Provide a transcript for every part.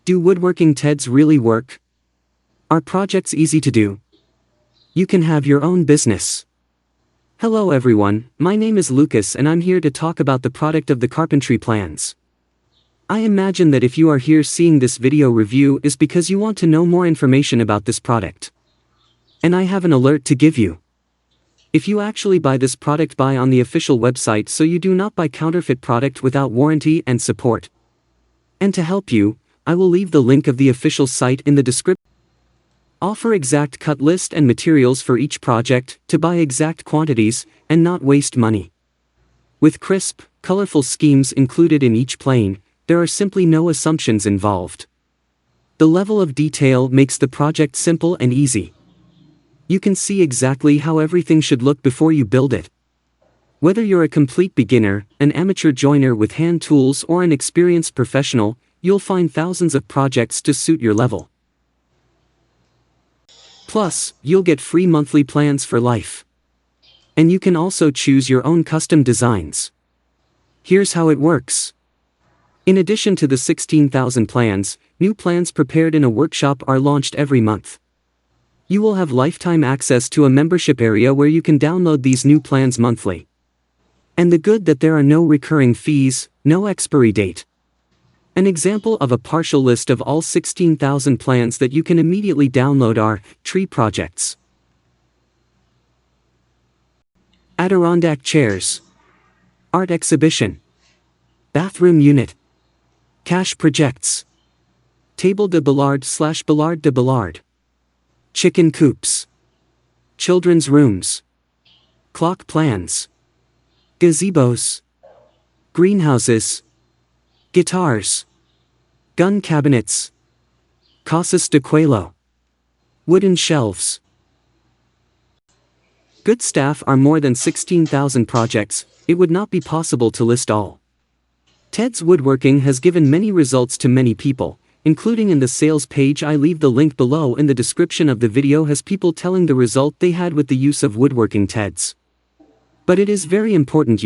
Do woodworking TEDs really work? Are projects easy to do? You can have your own business. Hello everyone, my name is Lucas and I'm here to talk about the product of the carpentry plans. I imagine that if you are here seeing this video review is because you want to know more information about this product. And I have an alert to give you. If you actually buy this product, buy on the official website so you do not buy counterfeit product without warranty and support. And to help you, I will leave the link of the official site in the description. Offer exact cut list and materials for each project, to buy exact quantities, and not waste money. With crisp, colorful schemes included in each plane, there are simply no assumptions involved. The level of detail makes the project simple and easy. You can see exactly how everything should look before you build it. Whether you're a complete beginner, an amateur joiner with hand tools or an experienced professional, you'll find thousands of projects to suit your level. Plus, you'll get free monthly plans for life. And you can also choose your own custom designs. Here's how it works. In addition to the 16,000 plans, new plans prepared in a workshop are launched every month. You will have lifetime access to a membership area where you can download these new plans monthly. And the good that there are no recurring fees, no expiry date. An example of a partial list of all 16,000 plans that you can immediately download are tree projects, Adirondack chairs, art exhibition, bathroom unit, cash projects, table de billard/billard de billard, chicken coops, children's rooms, clock plans, gazebos, greenhouses, guitars, gun cabinets, casas de cuelo, wooden shelves. Good staff are more than 16,000 projects, it would not be possible to list all. TedsWoodworking has given many results to many people, including in the sales page. I leave the link below in the description of the video, has people telling the result they had with the use of woodworking TEDs. But it is very important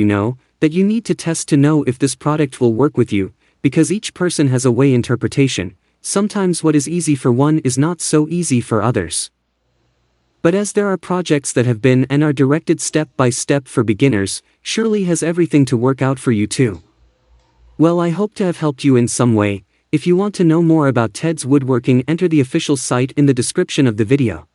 that you need to test to know if this product will work with you, because each person has a way interpretation. Sometimes what is easy for one is not so easy for others. But as there are projects that have been and are directed step by step for beginners, surely has everything to work out for you too. Well, I hope to have helped you in some way. If you want to know more about TedsWoodworking, enter the official site in the description of the video.